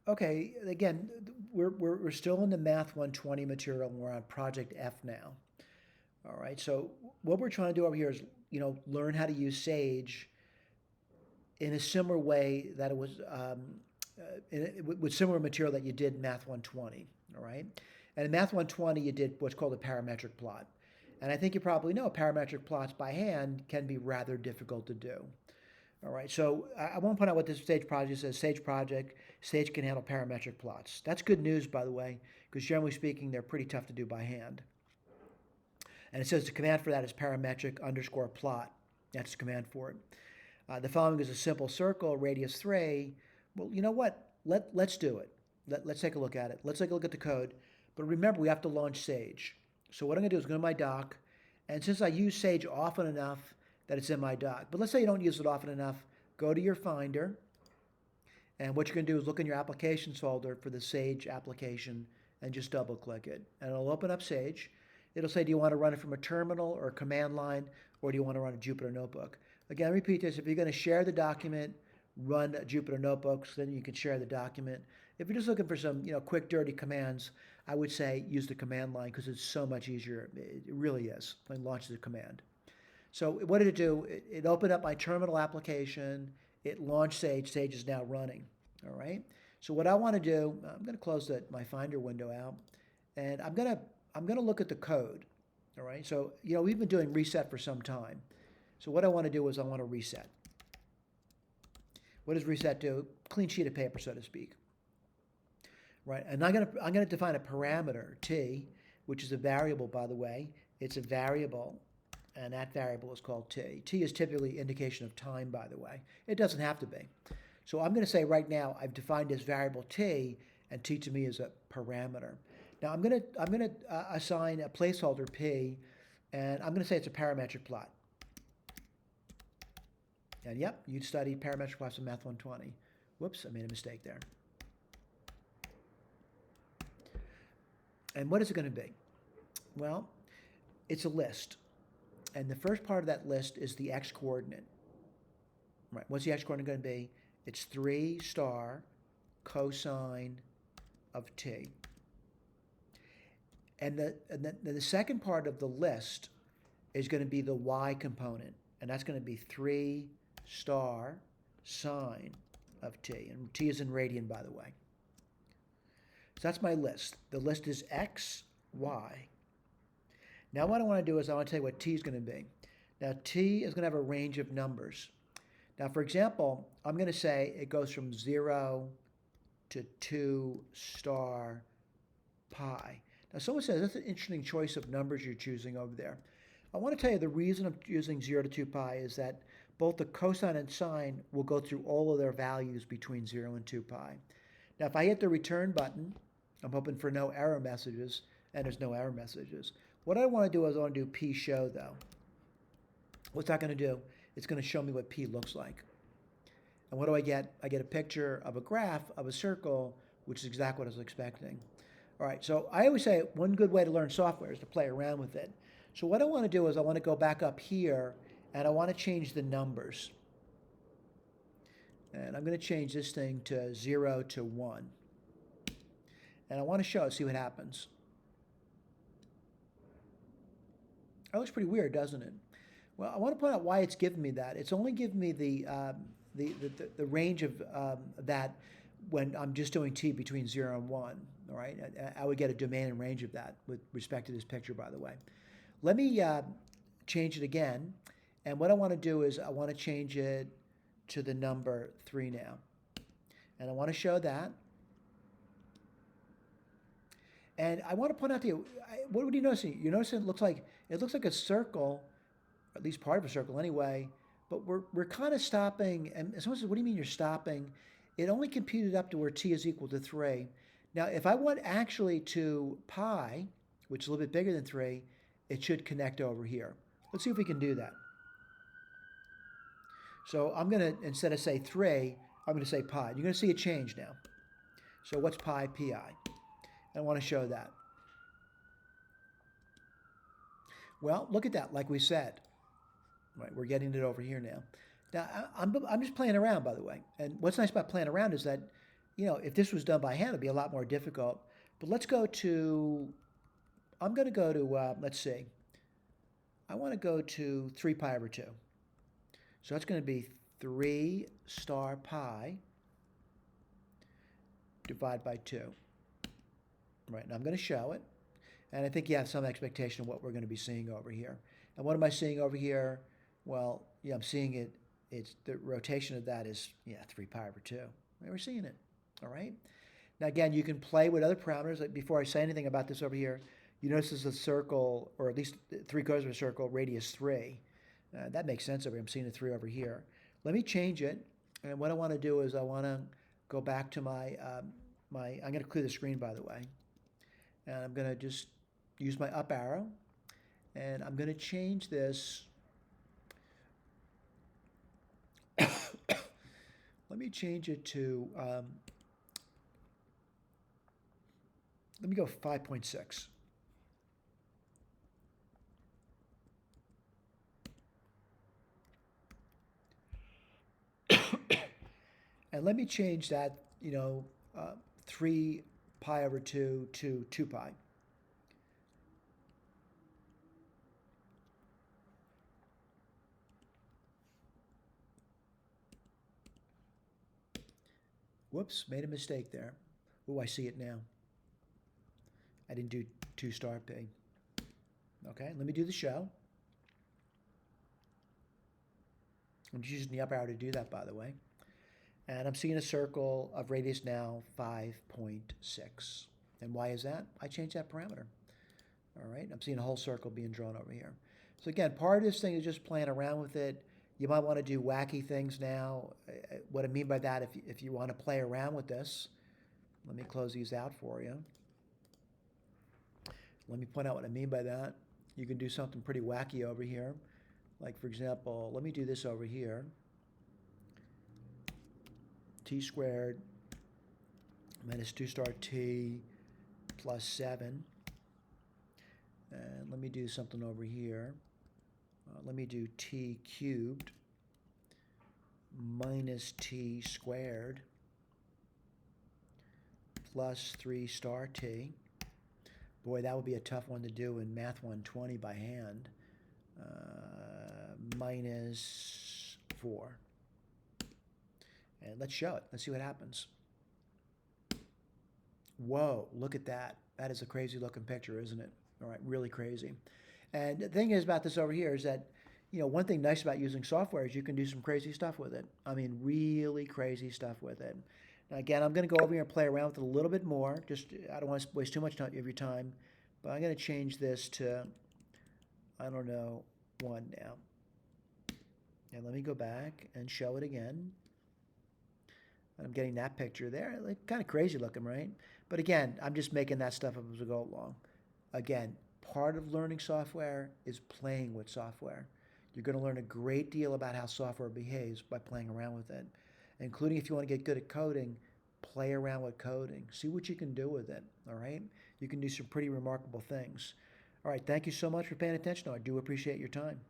Okay, again, we're still in the Math 120 material, and we're on Project F now. All right, so what we're trying to do over here is, learn how to use Sage in a similar way that it was, with similar material that you did in Math 120, all right? And in Math 120, you did what's called a parametric plot. And I think you probably know parametric plots by hand can be rather difficult to do. All right, so I won't point out what this Sage project says. Sage project, Sage can handle parametric plots. That's good news, by the way, because generally speaking, they're pretty tough to do by hand. And it says the command for that is parametric underscore plot. That's the command for it. The following is a simple circle, radius 3. Well, you know what? Let's do it. Let's take a look at it. Let's take a look at the code. But remember, we have to launch Sage. So what I'm going to do is go to my dock. And since I use Sage often enough that it's in my dock, but let's say you don't use it often enough, go to your Finder. And what you're going to do is look in your applications folder for the Sage application and just double click it. And it'll open up Sage. It'll say, do you want to run it from a terminal or a command line, or do you want to run a Jupyter Notebook? Again, repeat this. If you're going to share the document, run a Jupyter Notebook, so then you can share the document. If you're just looking for some, quick, dirty commands, I would say use the command line because it's so much easier. It really is. And launch the command. So what did it do? It opened up my terminal application. It launched Sage. Sage is now running. All right. So what I want to do, I'm going to close my Finder window out, and I'm going to look at the code. All right. So we've been doing reset for some time. So what I want to do is I want to reset. What does reset do? Clean sheet of paper, so to speak. Right. And I'm going to define a parameter t, which is a variable, by the way. It's a variable. And that variable is called t. T is typically indication of time, by the way. It doesn't have to be. So I'm going to say right now I've defined this variable t, and t to me is a parameter. Now I'm going to assign a placeholder p, and I'm going to say it's a parametric plot. And yep, you studied parametric plots in Math 120. Whoops, I made a mistake there. And what is it going to be? Well, it's a list. And the first part of that list is the x-coordinate. Right, what's the x-coordinate going to be? It's 3 star cosine of t. And the second part of the list is going to be the y component. And that's going to be 3 star sine of t. And t is in radian, by the way. So that's my list. The list is x, y. Now what I want to do is I want to tell you what t is going to be. Now t is going to have a range of numbers. Now for example, I'm going to say it goes from 0 to 2 star pi. Now someone says that's an interesting choice of numbers you're choosing over there. I want to tell you the reason I'm using 0 to 2 pi is that both the cosine and sine will go through all of their values between 0 and 2 pi. Now if I hit the return button, I'm hoping for no error messages, and there's no error messages. What I want to do is I want to do p show, though. What's that going to do? It's going to show me what p looks like. And what do I get? I get a picture of a graph of a circle, which is exactly what I was expecting. All right, so I always say one good way to learn software is to play around with it. So what I want to do is I want to go back up here, and I want to change the numbers. And I'm going to change this thing to 0 to 1. And I want to show it, see what happens. That looks pretty weird, doesn't it? Well, I want to point out why it's giving me that. It's only giving me the range of that when I'm just doing t between 0 and 1. All right, I would get a domain and range of that with respect to this picture, by the way. Let me change it again. And what I want to do is I want to change it to the number 3 now. And I want to show that. And I want to point out to you, what are you noticing? You're noticing it looks like a circle, at least part of a circle anyway, but we're kind of stopping. And someone says, what do you mean you're stopping? It only computed up to where t is equal to 3. Now, if I went actually to pi, which is a little bit bigger than 3, it should connect over here. Let's see if we can do that. So I'm going to, instead of say 3, I'm going to say pi. You're going to see a change now. So what's pi? Pi. I want to show that. Well, look at that, like we said. Right, we're getting it over here now. Now, I'm just playing around, by the way. And what's nice about playing around is that, if this was done by hand, it'd be a lot more difficult. But let's go to, I'm going to go to, let's see, I want to go to 3 pi over 2. So that's going to be 3 star pi divided by 2. Right, and I'm going to show it. And I think you have some expectation of what we're going to be seeing over here. And what am I seeing over here? Well, yeah, I'm seeing it. It's the rotation of that is, 3 pi over 2. We're seeing it. All right. Now, again, you can play with other parameters. Like before I say anything about this over here, you notice this is a circle, or at least 3/4 of a circle, radius 3. That makes sense over here. I'm seeing a 3 over here. Let me change it. And what I want to do is I want to go back to I'm going to clear the screen, by the way. And I'm going to just use my up arrow. And I'm going to change this. Let me change it to, let me go 5.6. And let me change that, 3 pi over 2 to 2 pi. Whoops, made a mistake there. Oh, I see it now. I didn't do 2 star pi. Okay, let me do the show. I'm just using the up arrow to do that, by the way. And I'm seeing a circle of radius now 5.6. And why is that? I changed that parameter. All right, I'm seeing a whole circle being drawn over here. So again, part of this thing is just playing around with it. You might want to do wacky things now. What I mean by that, if you want to play around with this, let me close these out for you. Let me point out what I mean by that. You can do something pretty wacky over here. Like, for example, let me do this over here. T squared minus 2 star t plus 7. And let me do something over here. Let me do t cubed minus t squared plus 3 star t. Boy, that would be a tough one to do in Math 120 by hand. Minus 4. And let's show it. Let's see what happens. Whoa, look at that. That is a crazy looking picture, isn't it? All right, really crazy. And the thing is about this over here is that, one thing nice about using software is you can do some crazy stuff with it. I mean, really crazy stuff with it. Now, again, I'm going to go over here and play around with it a little bit more. I don't want to waste too much of your time. But I'm going to change this to, I don't know, 1 now. And let me go back and show it again. And I'm getting that picture there. Like, kind of crazy looking, right? But again, I'm just making that stuff up as we go along. Again, part of learning software is playing with software. You're going to learn a great deal about how software behaves by playing around with it, including if you want to get good at coding, play around with coding. See what you can do with it, all right? You can do some pretty remarkable things. All right, thank you so much for paying attention. I do appreciate your time.